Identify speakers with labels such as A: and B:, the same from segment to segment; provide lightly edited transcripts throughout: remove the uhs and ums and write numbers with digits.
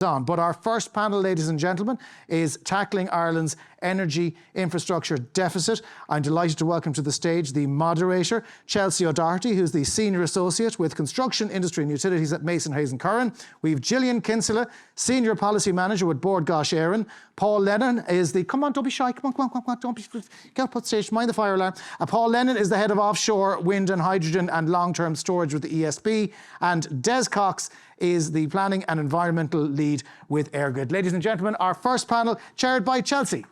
A: on. But our first panel, ladies and gentlemen, is Tackling Ireland's Energy Infrastructure Deficit. I'm delighted to welcome to the stage the moderator, Chelsea O'Doherty, who's the Senior Associate with Construction, Industry and Utilities at Mason Hayes & Curran. We've Gillian Kinsella, Senior Policy Manager with Bord Gáis Éireann. Paul Lennon is the... Come on, don't be shy. Come on. Don't be... Get up on stage. Mind the fire alarm. Paul Lennon is the Head of Offshore Wind and Hydrogen and Long-Term Storage with the ESB. And Des Cox is the Planning and Environmental Lead with EirGrid. Ladies and gentlemen, our first panel, chaired by Chelsea.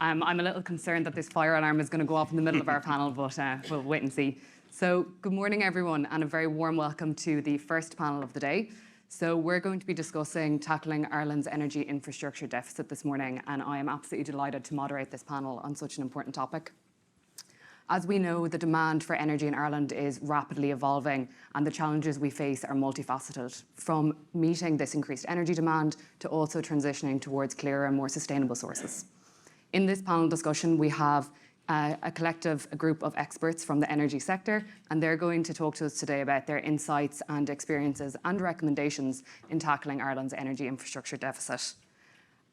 B: I'm a little concerned that this fire alarm is going to go off in the middle of our panel, but we'll wait and see. So good morning, everyone, and a very warm welcome to the first panel of the day. So we're going to be discussing tackling Ireland's energy infrastructure deficit this morning, and I am absolutely delighted to moderate this panel on such an important topic. As we know, the demand for energy in Ireland is rapidly evolving, and the challenges we face are multifaceted, from meeting this increased energy demand to also transitioning towards clearer and more sustainable sources. In this panel discussion, we have a group of experts from the energy sector, and they're going to talk to us today about their insights and experiences and recommendations in tackling Ireland's energy infrastructure deficit.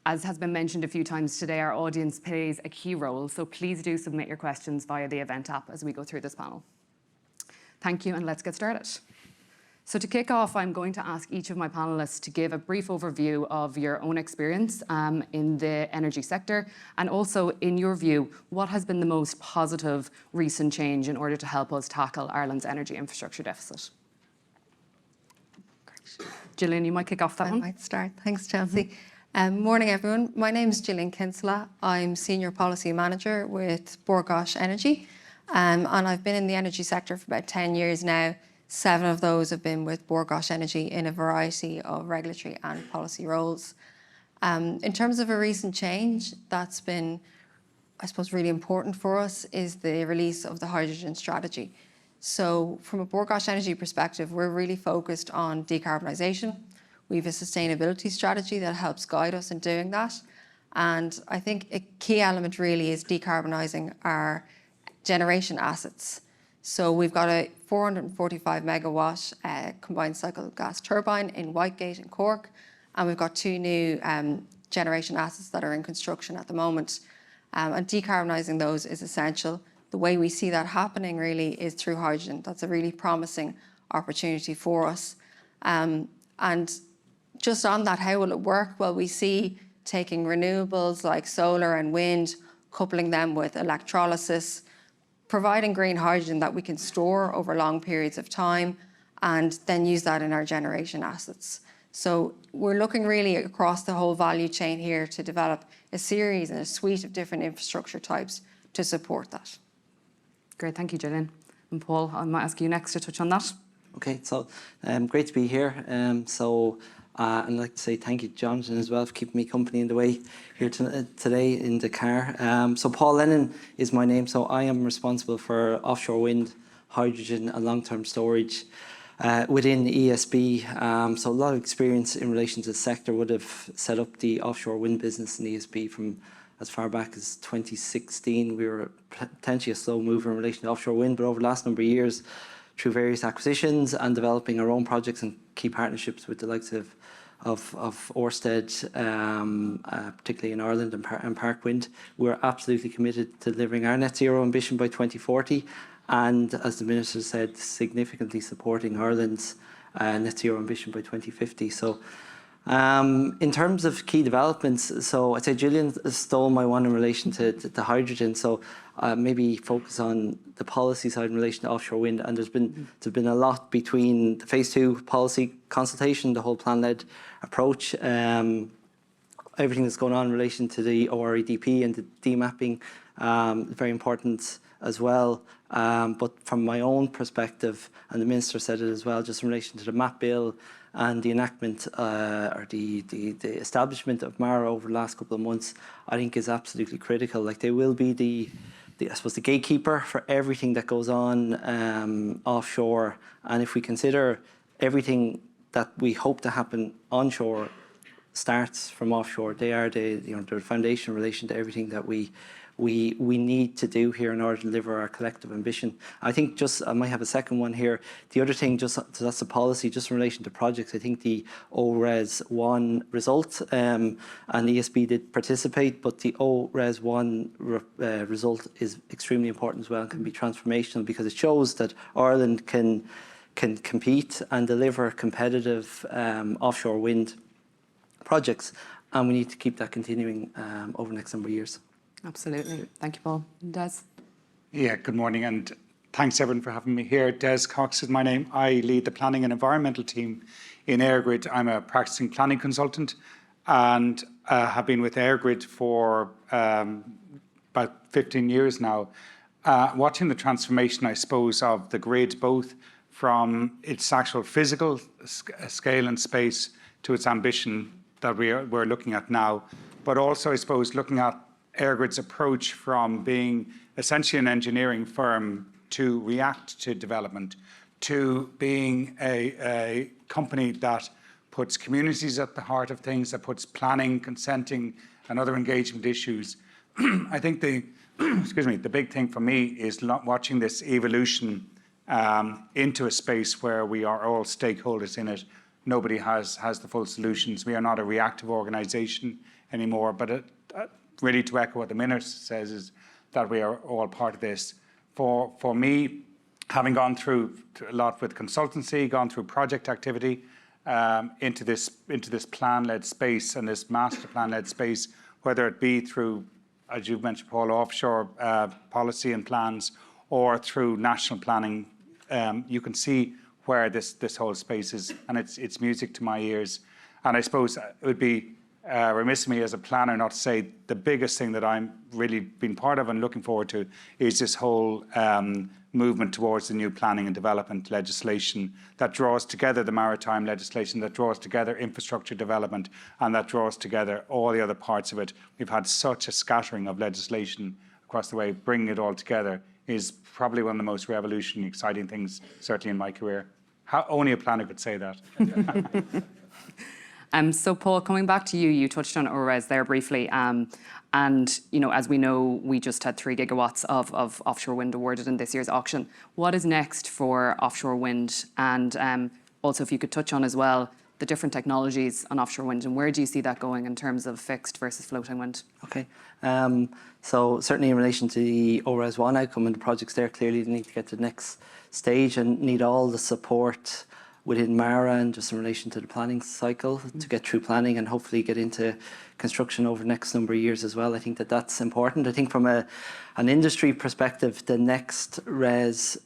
B: As has been mentioned a few times today, our audience plays a key role, so please do submit your questions via the event app as we go through this panel. Thank you, and let's get started. So to kick off, I'm going to ask each of my panelists to give a brief overview of your own experience in the energy sector, and also, in your view, what has been the most positive recent change in order to help us tackle Ireland's energy infrastructure deficit. Great. Gillian, you might kick off that one.
C: I might start. Thanks, Chelsea. Morning, everyone. My name is Gillian Kinsella. I'm Senior Policy Manager with Bord Gáis Energy, and I've been in the energy sector for about 10 years now. 7 of those have been with Bord Gáis Energy in a variety of regulatory and policy roles. In terms of a recent change that's been, I suppose, really important for us is the release of the hydrogen strategy. So from a Bord Gáis Energy perspective, we're really focused on decarbonisation. We have a sustainability strategy that helps guide us in doing that. And I think a key element really is decarbonising our generation assets. So we've got a 445 megawatt combined cycle gas turbine in Whitegate in Cork, and we've got 2 new generation assets that are in construction at the moment. And decarbonising those is essential. The way we see that happening really is through hydrogen. That's a really promising opportunity for us. And just on that, how will it work? Well, we see taking renewables like solar and wind, coupling them with electrolysis, providing green hydrogen that we can store over long periods of time, and then use that in our generation assets. So we're looking really across the whole value chain here to develop a series and a suite of different infrastructure types to support that.
B: Great, thank you, Gillian. And Paul, I might ask you next to touch on that.
D: Okay, so great to be here. I'd like to say thank you to Jonathan as well for keeping me company in the way here today in the car. So Paul Lennon is my name. So I am responsible for offshore wind, hydrogen and long-term storage within the ESB. So a lot of experience in relation to the sector. Would have set up the offshore wind business in the ESB from as far back as 2016. We were potentially a slow mover in relation to offshore wind, but over the last number of years, through various acquisitions and developing our own projects and key partnerships with the likes of Ørsted, particularly in Ireland, and Parkwind, we're absolutely committed to delivering our net zero ambition by 2040, and as the Minister said, significantly supporting Ireland's net zero ambition by 2050. So in terms of key developments, so I'd say Gillian stole my one in relation to hydrogen, so maybe focus on the policy side in relation to offshore wind. And there's been a lot between the phase 2 policy consultation, the whole plan-led approach, everything that's going on in relation to the OREDP and the demapping, very important as well. But from my own perspective, and the Minister said it as well, just in relation to the MAP bill and the enactment or the establishment of MARA over the last couple of months, I think is absolutely critical. Like, they will be I suppose the gatekeeper for everything that goes on offshore. And if we consider everything that we hope to happen onshore starts from offshore, they are the foundation in relation to everything that we we need to do here in order to deliver our collective ambition. I think I might have a second one here. The other thing, that's the policy, just in relation to projects. I think the ORES 1 result, and ESB did participate, but the ORES 1 result is extremely important as well and can be transformational, because it shows that Ireland can compete and deliver competitive offshore wind projects, and we need to keep that continuing over the next number of years.
B: Absolutely. Thank you, Paul. Des?
E: Yeah, good morning, and thanks everyone for having me here. Des Cox is my name. I lead the planning and environmental team in EirGrid. I'm a practicing planning consultant and have been with EirGrid for about 15 years now, watching the transformation, I suppose, of the grid, both from its actual physical scale and space to its ambition that we're looking at now, but also, I suppose, looking at EirGrid's approach from being essentially an engineering firm to react to development, to being a company that puts communities at the heart of things, that puts planning, consenting, and other engagement issues. I think the big thing for me is watching this evolution into a space where we are all stakeholders in it. Nobody has the full solutions. We are not a reactive organisation anymore, but really to echo what the Minister says is that we are all part of this. For me, having gone through a lot with consultancy, gone through project activity, into this plan-led space and this master plan-led space, whether it be through, as you've mentioned, Paul, offshore policy and plans, or through national planning, you can see where this whole space is, and it's music to my ears. And I suppose it would be remiss of me as a planner not to say the biggest thing that I'm really been part of and looking forward to is this whole movement towards the new planning and development legislation that draws together the maritime legislation, that draws together infrastructure development, and that draws together all the other parts of it. We've had such a scattering of legislation across the way. Bringing it all together is probably one of the most revolutionary, exciting things, certainly in my career. Only a planner could say that.
B: So Paul, coming back to you, you touched on ORES there briefly. And as we know, we just had 3 gigawatts of offshore wind awarded in this year's auction. What is next for offshore wind? And also, if you could touch on as well the different technologies on offshore wind, and where do you see that going in terms of fixed versus floating wind?
D: Okay. So certainly in relation to the ORES 1 outcome and the projects there, clearly they need to get to the next stage and need all the support within MARA and just in relation to the planning cycle to get through planning and hopefully get into construction over the next number of years as well. I think that's important. I think from an industry perspective, the next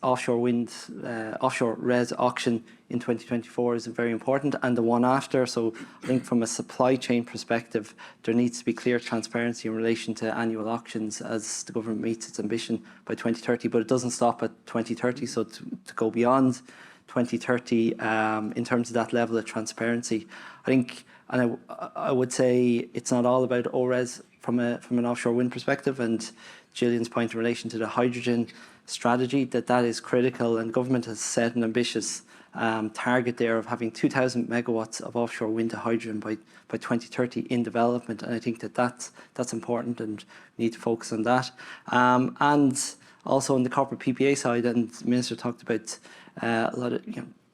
D: offshore RES auction in 2024 is very important, and the one after. So I think from a supply chain perspective, there needs to be clear transparency in relation to annual auctions as the government meets its ambition by 2030, but it doesn't stop at 2030. So to go beyond 2030 in terms of that level of transparency, I think, and I would say it's not all about ORES from an offshore wind perspective, and Gillian's point in relation to the hydrogen strategy, that is critical, and government has set an ambitious target there of having 2,000 megawatts of offshore wind to hydrogen by 2030 in development, and I think that's important, and we need to focus on that. And also on the corporate PPA side, and the Minister talked about a lot of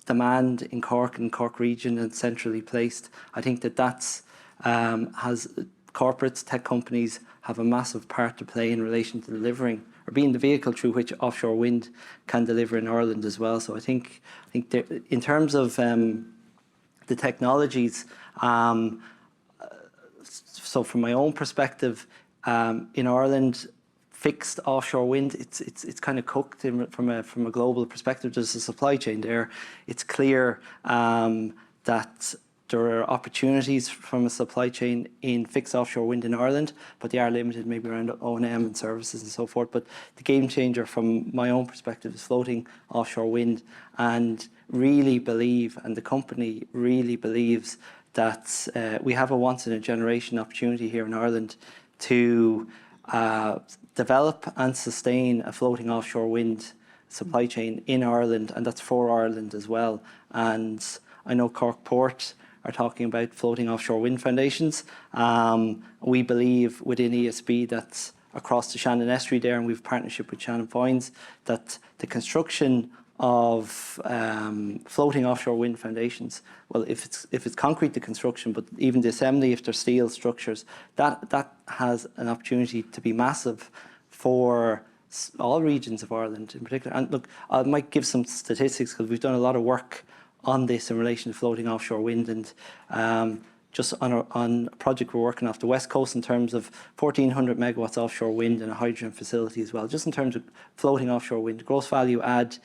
D: demand in Cork and Cork region and centrally placed. I think that's has corporates, tech companies have a massive part to play in relation to delivering or being the vehicle through which offshore wind can deliver in Ireland as well. So I think there, in terms of the technologies, so from my own perspective, in Ireland, fixed offshore wind, it's kind of cooked from a global perspective. There's a supply chain there. It's clear that there are opportunities from a supply chain in fixed offshore wind in Ireland, but they are limited maybe around O&M and services and so forth. But the game changer from my own perspective is floating offshore wind, and really believe, and the company really believes, that we have a once-in-a-generation opportunity here in Ireland to develop and sustain a floating offshore wind supply chain in Ireland, and that's for Ireland as well. And I know Cork Port are talking about floating offshore wind foundations. We believe within ESB that across the Shannon Estuary there, and we have a partnership with Shannon Foynes, that the construction of floating offshore wind foundations, well, if it's concrete, the construction, but even the assembly, if they're steel structures, that has an opportunity to be massive for all regions of Ireland in particular. And look, I might give some statistics, because we've done a lot of work on this in relation to floating offshore wind, and just on a project we're working off the West Coast in terms of 1,400 megawatts offshore wind and a hydrogen facility as well. Just in terms of floating offshore wind, gross value add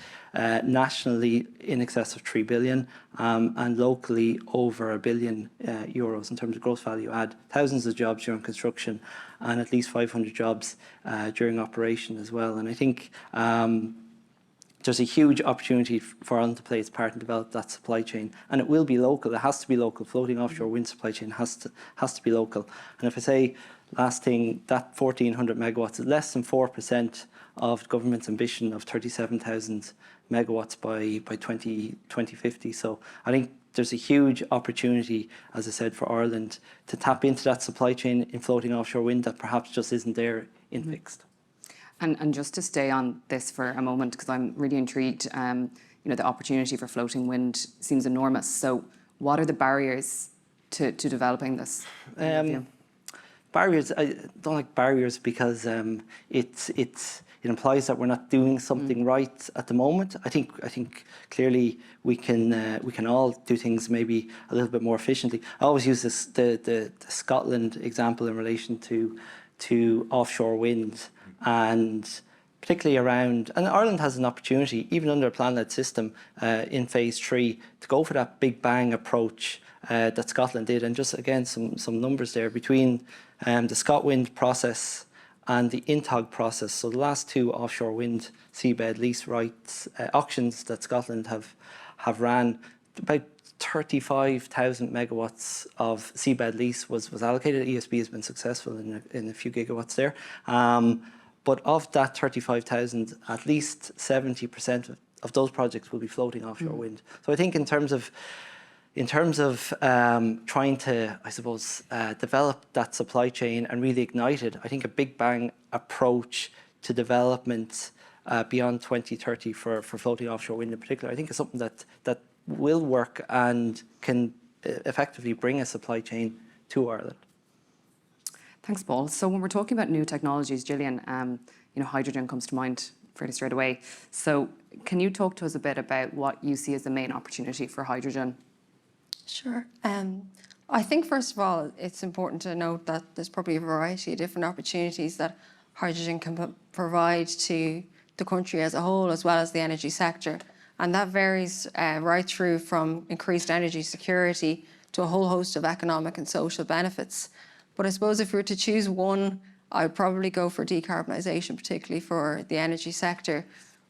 D: nationally in excess of 3 billion, and locally over €1 billion in terms of gross value add. Thousands of jobs during construction, and at least 500 jobs during operation as well. And I think there's a huge opportunity for Ireland to play its part and develop that supply chain, and it will be local. It has to be local. Floating offshore wind supply chain has to be local. And if I say last thing, that 1,400 megawatts is less than 4% of the government's ambition of 37,000 megawatts by 2050. So I think there's a huge opportunity, as I said, for Ireland to tap into that supply chain in floating offshore wind that perhaps just isn't there in fixed.
B: And just to stay on this for a moment, because I'm really intrigued, the opportunity for floating wind seems enormous. So what are the barriers to developing this?
D: Barriers, I don't like barriers, because it implies that we're not doing something right at the moment. I think clearly we can all do things maybe a little bit more efficiently. I always use the Scotland example in relation to offshore wind, and particularly around, and Ireland has an opportunity, even under a plan-led system in phase 3, to go for that big bang approach that Scotland did. And just again, some numbers there between the ScotWind process and the INTOG process. So the last 2 offshore wind seabed lease rights auctions that Scotland have ran, about 35,000 megawatts of seabed lease was allocated. ESB has been successful in a few gigawatts there. But of that 35,000, at least 70% of those projects will be floating offshore wind. So I think in terms of trying to, I suppose, develop that supply chain and really ignite it, I think a big bang approach to development beyond 2030 for floating offshore wind in particular, I think is something that will work and can effectively bring a supply chain to Ireland.
B: Thanks, Paul. So when we're talking about new technologies, Gillian, hydrogen comes to mind fairly straight away. So can you talk to us a bit about what you see as the main opportunity for hydrogen?
C: Sure. I think, first of all, it's important to note that there's probably a variety of different opportunities that hydrogen can provide to the country as a whole, as well as the energy sector. And that varies right through from increased energy security to a whole host of economic and social benefits. But I suppose if we were to choose one, I would probably go for decarbonisation, particularly for the energy sector.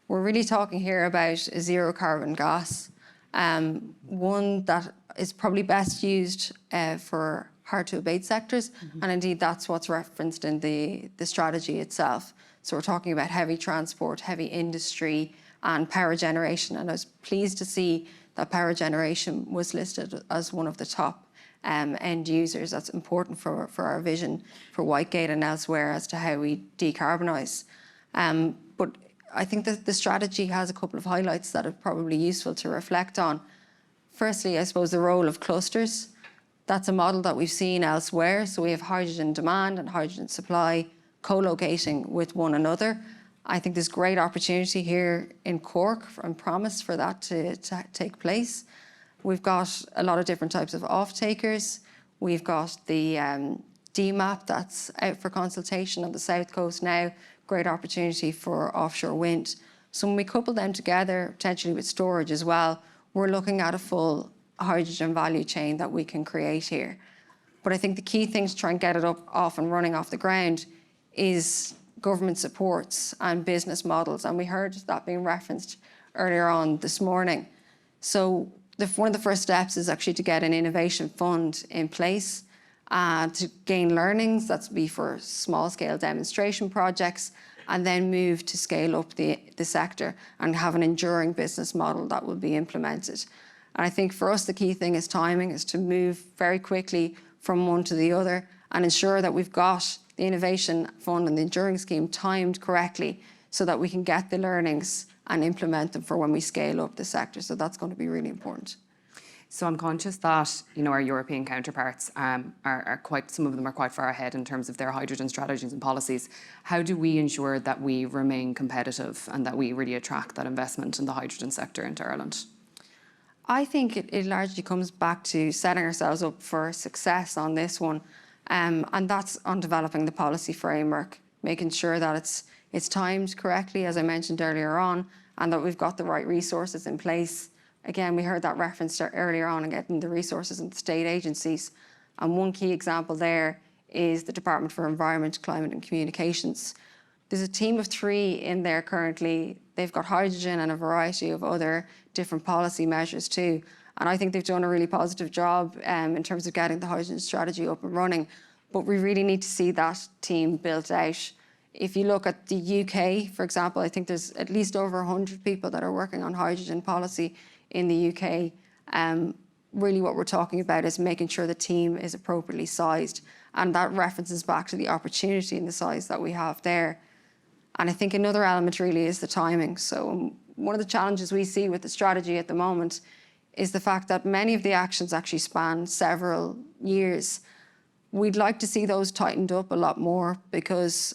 C: We're really talking here about a zero carbon gas, one that is probably best used for hard to abate sectors. And indeed, that's what's referenced in the strategy itself. So we're talking about heavy transport, heavy industry, and power generation. And I was pleased to see that power generation was listed as one of the top end users. That's important for our vision for Whitegate and elsewhere as to how we decarbonise. But I think that the strategy has a couple of highlights that are probably useful to reflect on. Firstly, I suppose the role of clusters. That's a model that we've seen elsewhere. So we have hydrogen demand and hydrogen supply co-locating with one another. I think there's great opportunity here in Cork and promise for that to take place. We've got a lot of different types of off-takers. We've got the DMAP that's out for consultation on the South Coast now. Great opportunity for offshore wind. So when we couple them together, potentially with storage as well, we're looking at a full hydrogen value chain that we can create here. But I think the key thing to try and get it off and running off the ground is government supports and business models. And we heard that being referenced earlier on this morning. So one of the first steps is actually to get an innovation fund in place to gain learnings. That's be for small scale demonstration projects, and then move to scale up the sector and have an enduring business model that will be implemented. And I think for us, the key thing is timing, is to move very quickly from one to the other and ensure that we've got the the Innovation Fund and the Enduring Scheme timed correctly so that we can get the learnings and implement them for when we scale up the sector. So that's going to be really important.
B: So I'm conscious that, you know, our European counterparts are quite, some of them are quite far ahead in terms of their hydrogen strategies and policies. How do we ensure that we remain competitive and that we really attract that investment in the hydrogen sector into Ireland?
C: I think it largely comes back to setting ourselves up for success on this one. And that's on developing the policy framework, making sure that it's timed correctly, as I mentioned earlier on, and that we've got the right resources in place. Again, we heard that reference earlier on and getting the resources in the state agencies. And one key example there is the Department for Environment, Climate and Communications. There's a team of 3 in there currently. They've got hydrogen and a variety of other different policy measures too. And I think they've done a really positive job in terms of getting the hydrogen strategy up and running. But we really need to see that team built out. If you look at the UK, for example, I think there's at least over 100 people that are working on hydrogen policy in the UK. Really what we're talking about is making sure the team is appropriately sized. And that references back to the opportunity and the size that we have there. And I think another element really is the timing. So one of the challenges we see with the strategy at the moment is the fact that many of the actions actually span several years. We'd like to see those tightened up a lot more because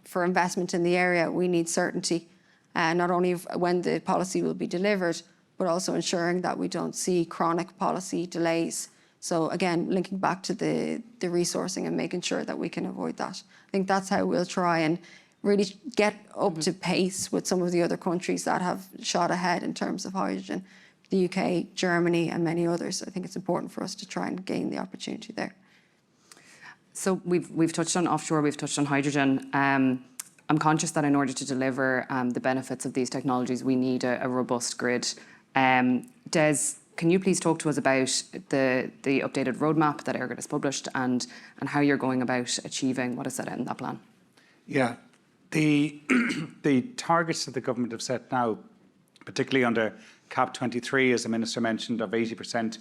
C: for investment in the area, we need certainty, not only of when the policy will be delivered, but also ensuring that we don't see chronic policy delays. So again, linking back to the resourcing and making sure that we can avoid that. I think that's how we'll try and really get up to pace with some of the other countries that have shot ahead in terms of hydrogen, the UK, Germany, and many others. I think it's important for us to try and gain the opportunity there.
B: So we've touched on offshore, we've touched on hydrogen. I'm conscious that in order to deliver the benefits of these technologies, we need a robust grid. Des, can you please talk to us about the updated roadmap that EirGrid has published and how you're going about achieving what is set out in that plan?
E: Yeah, the targets that the government have set now, particularly under CAP23, as the Minister mentioned, of 80%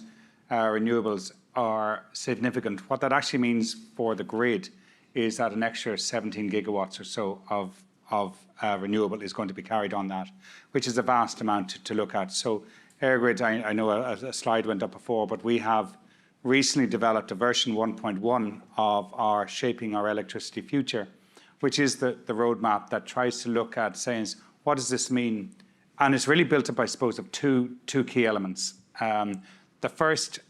E: renewables are significant. What that actually means for the grid is that an extra 17 gigawatts or so of renewable is going to be carried on that, which is a vast amount to look at. So EirGrid, I know a slide went up before, but we have recently developed a version 1.1 of our Shaping Our Electricity Future, which is the roadmap that tries to look at saying, what does this mean? And it's really built up, I suppose, of two key elements. The first,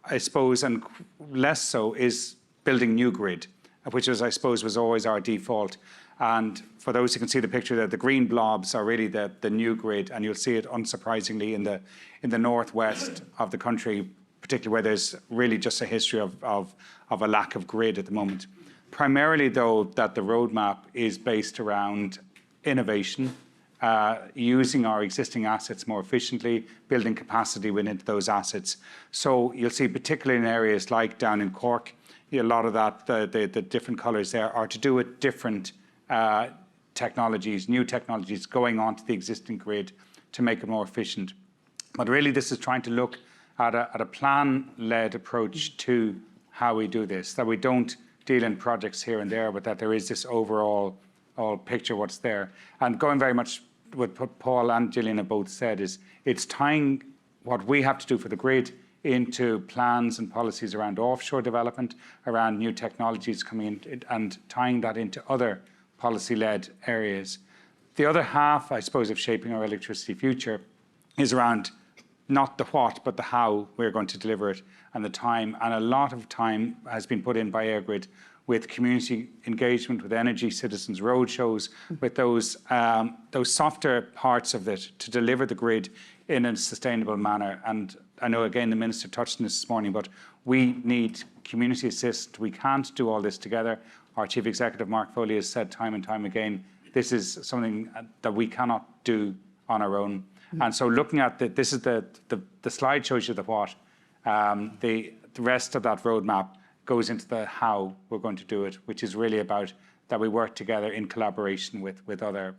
E: I suppose, and less so, is building new grid, which is, I suppose, was always our default. And for those who can see the picture there, the green blobs are really the new grid, and you'll see it unsurprisingly in the northwest of the country, particularly where there's really just a history of a lack of grid at the moment. Primarily, though, that the roadmap is based around innovation, using our existing assets more efficiently, building capacity within those assets. So you'll see, particularly in areas like down in Cork, a lot of that, the different colours there are to do with different technologies, new technologies going onto the existing grid to make it more efficient. But really, this is trying to look at a plan-led approach to how we do this, that we don't deal in projects here and there, but that there is this overall picture what's there. And going very much with what Paul and Gillian have both said is it's tying what we have to do for the grid into plans and policies around offshore development, around new technologies coming in, and tying that into other policy-led areas. The other half, I suppose, of Shaping Our Electricity Future is around not the what, but the how we're going to deliver it and the time. And a lot of time has been put in by EirGrid with community engagement, with energy citizens roadshows, with those softer parts of it to deliver the grid in a sustainable manner. And I know, again, the Minister touched on this morning, but we need community assist. We can't do all this together. Our Chief Executive, Mark Foley, has said time and time again, this is something that we cannot do on our own. And so looking at this is the slide shows you the what. The rest of that roadmap goes into the how we're going to do it, which is really about that we work together in collaboration with other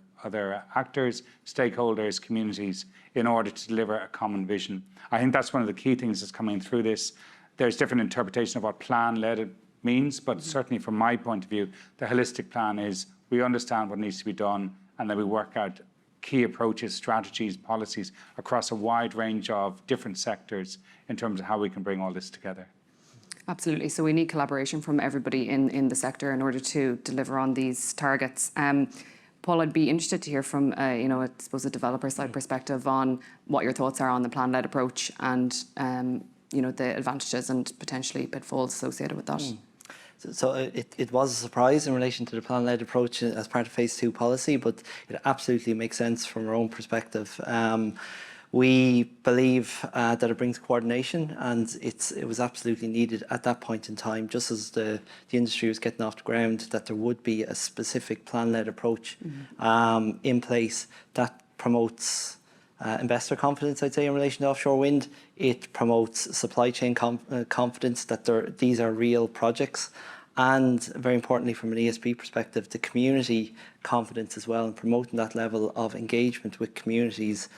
E: actors, stakeholders, communities, in order to deliver a common vision. I think that's one of the key things that's coming through this. There's different interpretation of what plan-led means, but certainly from my point of view, the holistic plan is we understand what needs to be done, and then we work out key approaches, strategies, policies across a wide range of different sectors in terms of how we can bring all this together.
B: Absolutely. So we need collaboration from everybody in the sector in order to deliver on these targets. Paul, I'd be interested to hear from, I suppose, a developer side perspective on what your thoughts are on the plan-led approach and, the advantages and potentially pitfalls associated with that.
D: So it was a surprise in relation to the plan-led approach as part of Phase 2 policy, but it absolutely makes sense from our own perspective. We believe that it brings coordination, and it was absolutely needed at that point in time, just as the industry was getting off the ground, that there would be a specific plan-led approach in place that promotes investor confidence, I'd say, in relation to offshore wind. It promotes supply chain confidence that these are real projects. And very importantly, from an ESB perspective, the community confidence as well, and promoting that level of engagement with communities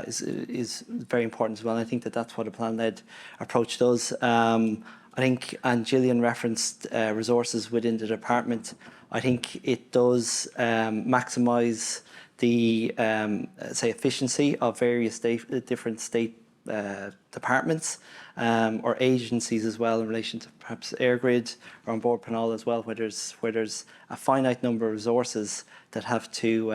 D: is very important as well. And I think that's what a plan-led approach does. I think, and Gillian referenced resources within the department. I think it does maximise the efficiency of various different state departments or agencies as well, in relation to perhaps EirGrid or on board Penol as well, where there's a finite number of resources that have to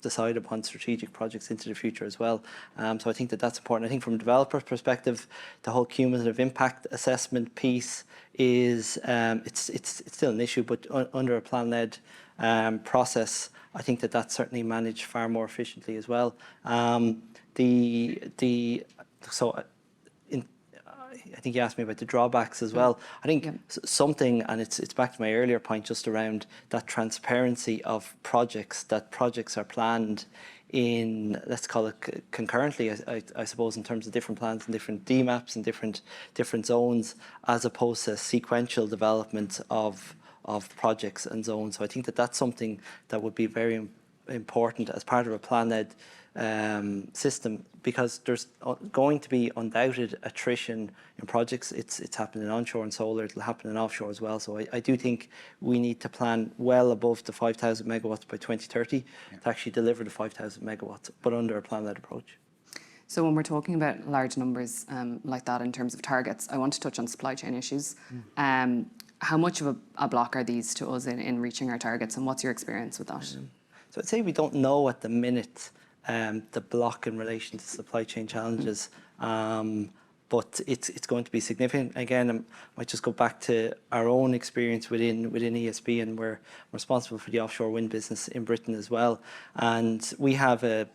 D: decide upon strategic projects into the future as well. So I think that's important. I think from a developer perspective, the whole cumulative impact assessment piece is it's still an issue, but under a plan-led process, I think that's certainly managed far more efficiently as well. I think you asked me about the drawbacks as well. I think something, and it's back to my earlier point, just around that transparency of projects, that projects are planned in, let's call it concurrently, I suppose, in terms of different plans and different DMAPs and different zones, as opposed to sequential development of projects and zones. So I think that's something that would be very important as part of a plan-led system, because there's going to be undoubted attrition in projects. It's happening onshore and solar. It'll happen in offshore as well. So I do think we need to plan well above the 5,000 megawatts by 2030 to actually deliver the 5,000 megawatts, but under a plan-led approach.
B: So when we're talking about large numbers like that in terms of targets, I want to touch on supply chain issues. How much of a block are these to us in reaching our targets, and what's your experience with that?
D: So I'd say we don't know at the minute the block in relation to supply chain challenges, but it's going to be significant. Again, I might just go back to our own experience within ESB, and we're responsible for the offshore wind business in Britain as well. And we have a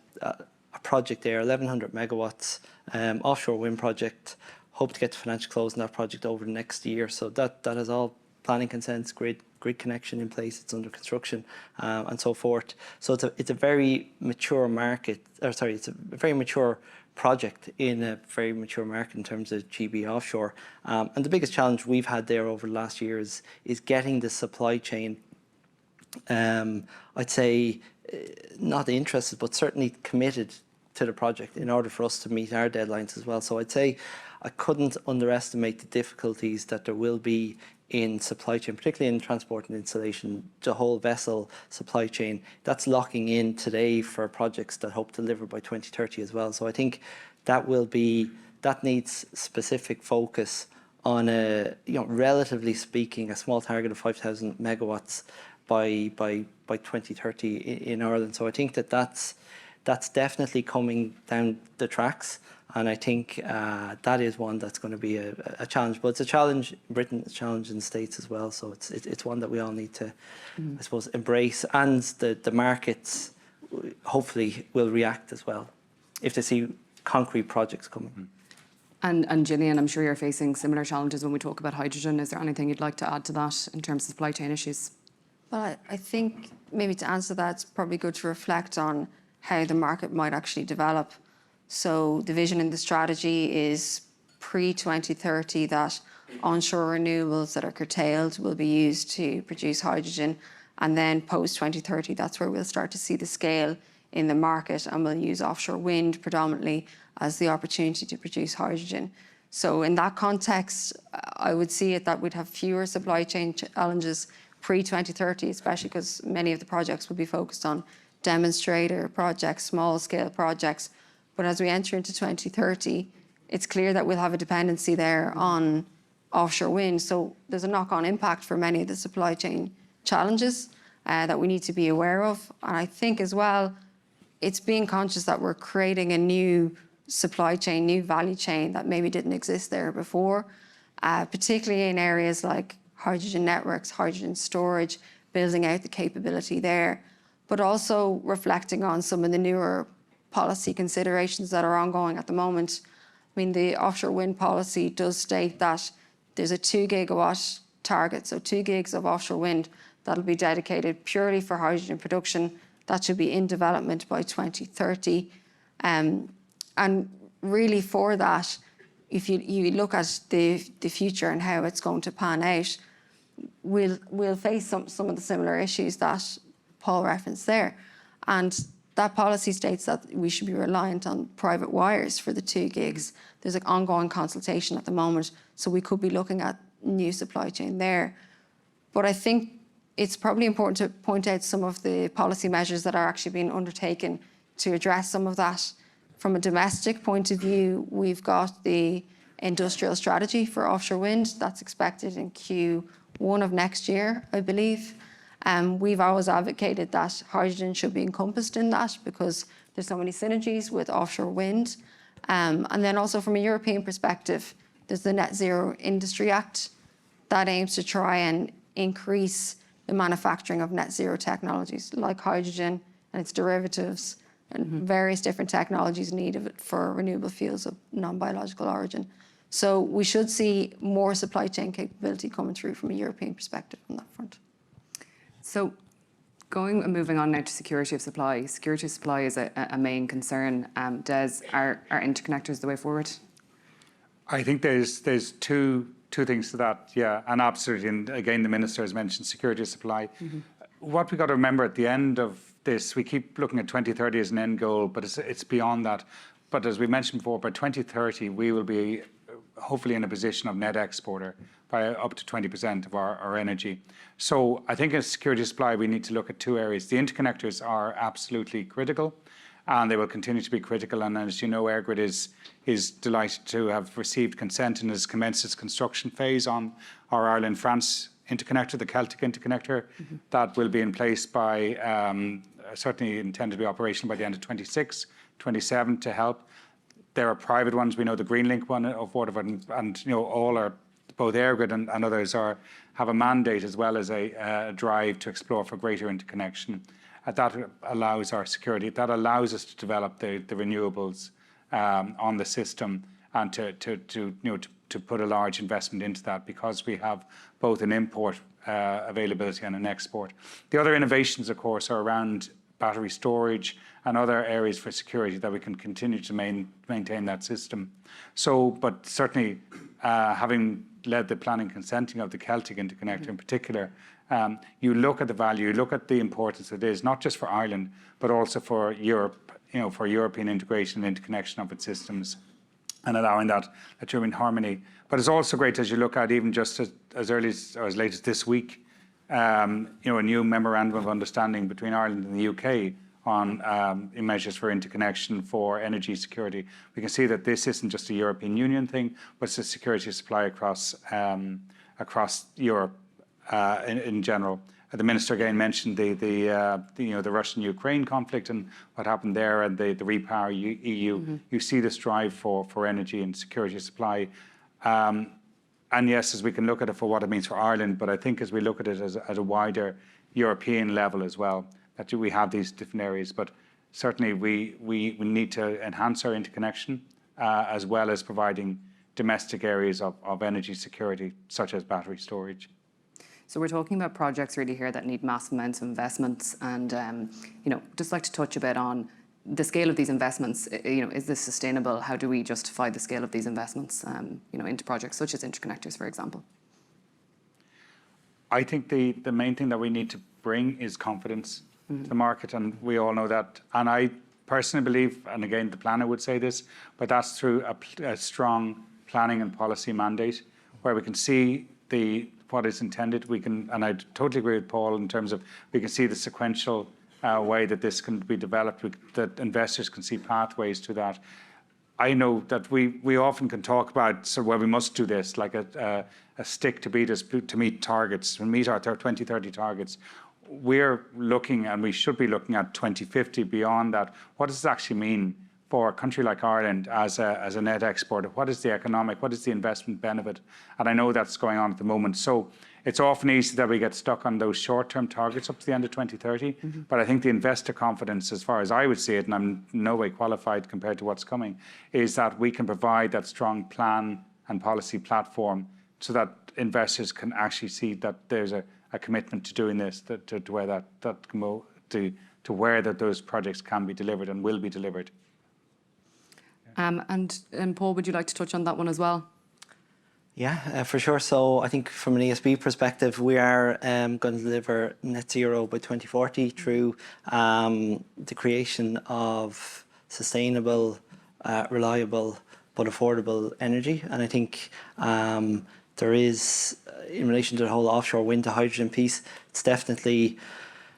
D: project there, 1,100 megawatts offshore wind project. Hope to get to financial close on that project over the next year. So that has all planning consents, grid connection in place. It's under construction and so forth. So it's a very mature market. It's a very mature project in a very mature market in terms of GB offshore. And the biggest challenge we've had there over the last year is getting the supply chain. I'd say not interested, but certainly committed to the project in order for us to meet our deadlines as well. So I'd say I couldn't underestimate the difficulties that there will be in supply chain, particularly in transport and installation, the whole vessel supply chain. That's locking in today for projects that hope to deliver by 2030 as well. So I think that needs specific focus on relatively speaking, a small target of 5,000 megawatts by 2030 in Ireland. So I think that's definitely coming down the tracks. And I think that is one that's going to be a challenge. But it's a challenge in Britain, it's a challenge in the States as well. So it's one that we all need to, I suppose, embrace. And the markets hopefully will react as well if they see concrete projects coming.
B: And Gillian, I'm sure you're facing similar challenges when we talk about hydrogen. Is there anything you'd like to add to that in terms of supply chain issues?
C: Well, I think maybe to answer that, it's probably good to reflect on how the market might actually develop. So the vision in the strategy is pre-2030 that onshore renewables that are curtailed will be used to produce hydrogen. And then post-2030, that's where we'll start to see the scale in the market, and we'll use offshore wind predominantly as the opportunity to produce hydrogen. So in that context, I would see it that we'd have fewer supply chain challenges pre-2030, especially because many of the projects will be focused on demonstrator projects, small-scale projects. But as we enter into 2030, it's clear that we'll have a dependency there on offshore wind. So there's a knock-on impact for many of the supply chain challenges that we need to be aware of. And I think as well, it's being conscious that we're creating a new supply chain, new value chain that maybe didn't exist there before, particularly in areas like hydrogen networks, hydrogen storage, building out the capability there, but also reflecting on some of the newer policy considerations that are ongoing at the moment. I mean, the offshore wind policy does state that there's a 2 gigawatt target, so 2 gigs of offshore wind that'll be dedicated purely for hydrogen production. That should be in development by 2030. And really for that, if you look at the future and how it's going to pan out, we'll face some of the similar issues that Paul referenced there. And that policy states that we should be reliant on private wires for the 2 gigs. There's an ongoing consultation at the moment, so we could be looking at new supply chain there. But I think it's probably important to point out some of the policy measures that are actually being undertaken to address some of that. From a domestic point of view, we've got the industrial strategy for offshore wind that's expected in Q1 of next year, I believe. We've always advocated that hydrogen should be encompassed in that because there's so many synergies with offshore wind. And then also from a European perspective, there's the Net Zero Industry Act that aims to try and increase the manufacturing of net zero technologies like hydrogen and its derivatives and various different technologies needed for renewable fuels of non-biological origin. So we should see more supply chain capability coming through from a European perspective on that front.
B: So going and moving on now to security of supply. Security of supply is a main concern. Des, are interconnectors the way forward?
E: I think there's two things to that, yeah, and absolutely. And again, the Minister has mentioned security of supply. What we got to remember at the end of this, we keep looking at 2030 as an end goal, but it's beyond that. But as we mentioned before, by 2030, we will be hopefully in a position of net exporter by up to 20% of our energy. So I think as security of supply, we need to look at 2 areas. The interconnectors are absolutely critical, and they will continue to be critical. And as you know, EirGrid is delighted to have received consent and has commenced its construction phase on our Ireland-France interconnector, the Celtic interconnector. That will be in place by, certainly intended to be operational by the end of 26, 27 to help. There are private ones. We know the Greenlink one of Waterford, and you know, all are, both EirGrid and others have a mandate as well as a drive to explore for greater interconnection. That allows our security. That allows us to develop the renewables on the system and to put a large investment into that because we have both an import availability and an export. The other innovations, of course, are around battery storage and other areas for security that we can continue to maintain that system. So, but certainly having led the planning consenting of the Celtic interconnector in particular, you look at the value, you look at the importance it is, not just for Ireland, but also for Europe, for European integration and interconnection of its systems and allowing that you're in harmony. But it's also great as you look at even just as early as, or as late as this week, a new memorandum of understanding between Ireland and the UK on measures for interconnection for energy security. We can see that this isn't just a European Union thing, but it's a security supply across Europe in general. The Minister again mentioned the Russian-Ukraine conflict and what happened there, and the Repower EU. You see this drive for energy and security supply. And yes, as we can look at it for what it means for Ireland, but I think as we look at it as a wider European level as well, that we have these different areas. But certainly we need to enhance our interconnection as well as providing domestic areas of energy security, such as battery storage.
B: So we're talking about projects really here that need massive amounts of investments, and just like to touch a bit on the scale of these investments. Is this sustainable? How do we justify the scale of these investments? Into projects such as interconnectors, for example.
E: I think the main thing that we need to bring is confidence to the market, and we all know that. And I personally believe, and again, the planner would say this, but that's through a strong planning and policy mandate, where we can see what is intended. We can, and I totally agree with Paul in terms of we can see the sequential way that this can be developed, that investors can see pathways to that. I know that we often can talk about where we must do this, like a stick to beat us to meet targets, to meet our 2030 targets. We're looking, and we should be looking at 2050 beyond that. What does this actually mean for a country like Ireland as a net exporter? What is the economic, what is the investment benefit? And I know that's going on at the moment. So it's often easy that we get stuck on those short-term targets up to the end of 2030. But I think the investor confidence, as far as I would see it, and I'm in no way qualified compared to what's coming, is that we can provide that strong plan and policy platform so that investors can actually see that there's a commitment to doing this, to where that can go, to where those projects can be delivered and will be delivered.
B: And Paul, would you like to touch on that one as well?
D: Yeah, for sure. So I think from an ESB perspective, we are going to deliver net zero by 2040 through the creation of sustainable, reliable, but affordable energy. And I think there is, in relation to the whole offshore wind to hydrogen piece, it's definitely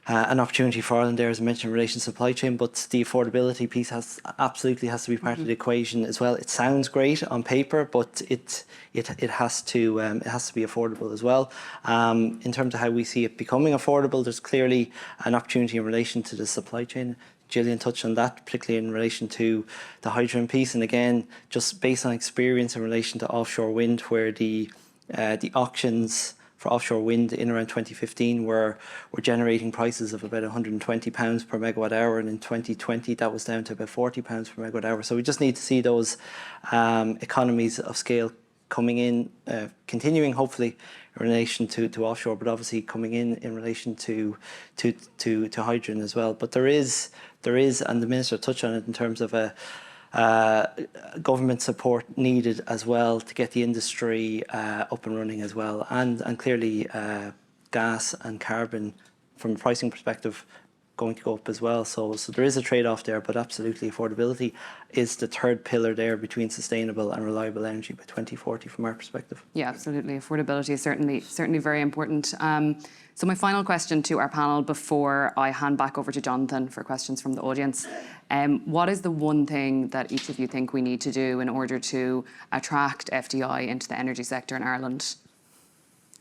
D: an opportunity for Ireland there, as I mentioned, in relation to supply chain, but the affordability piece absolutely has to be part of the equation as well. It sounds great on paper, but it has to be affordable as well. In terms of how we see it becoming affordable, there's clearly an opportunity in relation to the supply chain. Gillian touched on that, particularly in relation to the hydrogen piece. And again, just based on experience in relation to offshore wind, where the auctions for offshore wind in around 2015 were generating prices of about £120 per megawatt hour, and in 2020 that was down to about £40 per megawatt hour. So we just need to see those economies of scale coming in, continuing hopefully in relation to offshore, but obviously coming in relation to hydrogen as well. But there is, and the Minister touched on it in terms of government support needed as well to get the industry up and running as well, and clearly gas and carbon from a pricing perspective going to go up as well. So there is a trade-off there, but absolutely affordability is the third pillar there between sustainable and reliable energy by 2040 from our perspective.
B: Yeah, absolutely. Affordability is certainly very important. So my final question to our panel before I hand back over to Jonathan for questions from the audience. What is the one thing that each of you think we need to do in order to attract FDI into the energy sector in Ireland?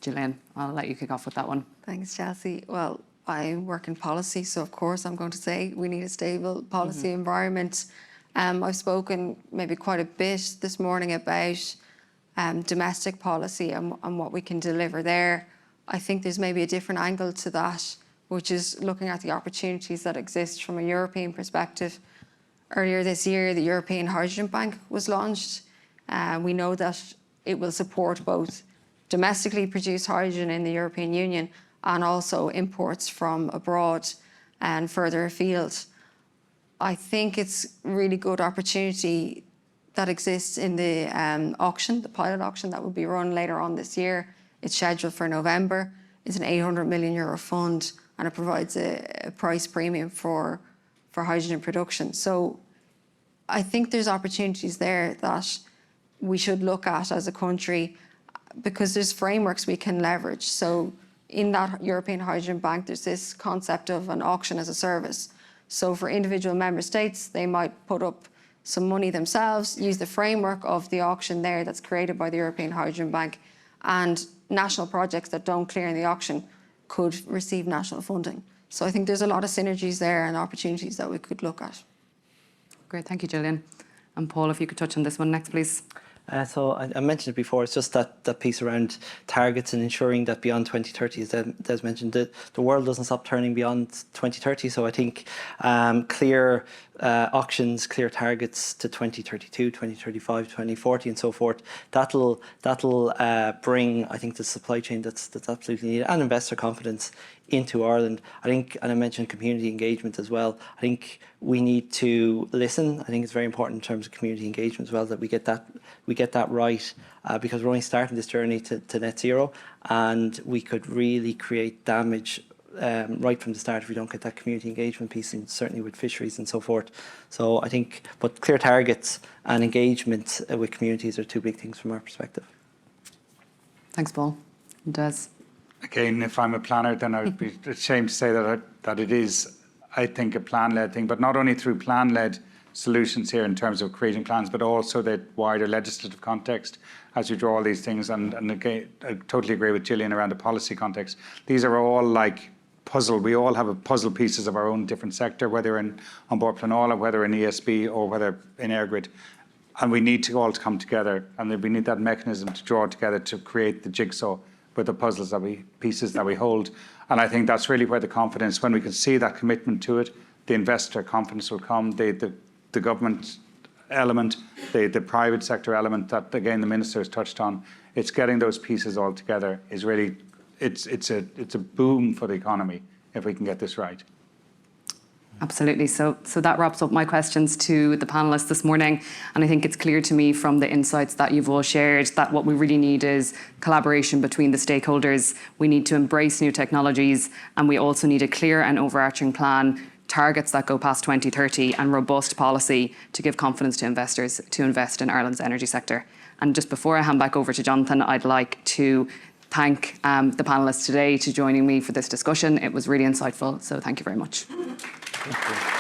B: Gillian, I'll let you kick off with that one.
C: Thanks, Chelsea. Well, I work in policy, so of course I'm going to say we need a stable policy environment. I've spoken maybe quite a bit this morning about domestic policy and what we can deliver there. I think there's maybe a different angle to that, which is looking at the opportunities that exist from a European perspective. Earlier this year, the European Hydrogen Bank was launched. We know that it will support both domestically produced hydrogen in the European Union and also imports from abroad and further afield. I think it's a really good opportunity that exists in the auction, the pilot auction that will be run later on this year. It's scheduled for November. It's an €800 million fund, and it provides a price premium for hydrogen production. So I think there's opportunities there that we should look at as a country, because there's frameworks we can leverage. So in that European Hydrogen Bank, there's this concept of an auction as a service. So for individual member states, they might put up some money themselves, use the framework of the auction there that's created by the European Hydrogen Bank, and national projects that don't clear in the auction could receive national funding. So I think there's a lot of synergies there and opportunities that we could look at.
B: Great, thank you, Gillian. And Paul, if you could touch on this one next, please.
D: So I mentioned it before, it's just that piece around targets and ensuring that beyond 2030, as Des mentioned, the world doesn't stop turning beyond 2030. So I think clear auctions, clear targets to 2032, 2035, 2040 and so forth, that'll bring, I think, the supply chain that's absolutely needed, and investor confidence into Ireland. I think, and I mentioned community engagement as well, I think we need to listen. I think it's very important in terms of community engagement as well, that we get that right, because we're only starting this journey to net zero, and we could really create damage right from the start if we don't get that community engagement piece, and certainly with fisheries and so forth. So I think, but clear targets and engagement with communities are two big things from our perspective.
B: Thanks, Paul. Des?
E: Again, if I'm a planner, then I would be ashamed to say that it is, I think, a plan-led thing, but not only through plan-led solutions here in terms of creating plans, but also the wider legislative context as we draw all these things. And again, I totally agree with Gillian around the policy context. These are all like puzzle. We all have puzzle pieces of our own different sector, whether on board Planola, whether in ESB, or whether in EirGrid. And we need to all come together, and we need that mechanism to draw together to create the jigsaw with the puzzles pieces that we hold. And I think that's really where the confidence, when we can see that commitment to it, the investor confidence will come, the government element, the private sector element that, again, the Minister has touched on. It's getting those pieces all together is really, it's a boom for the economy if we can get this right.
B: Absolutely. So that wraps up my questions to the panellists this morning. And I think it's clear to me from the insights that you've all shared that what we really need is collaboration between the stakeholders. We need to embrace new technologies, and we also need a clear and overarching plan, targets that go past 2030, and robust policy to give confidence to investors to invest in Ireland's energy sector. And just before I hand back over to Jonathan, I'd like to thank the panellists today for joining me for this discussion. It was really insightful, so thank you very much.
D: Thank you.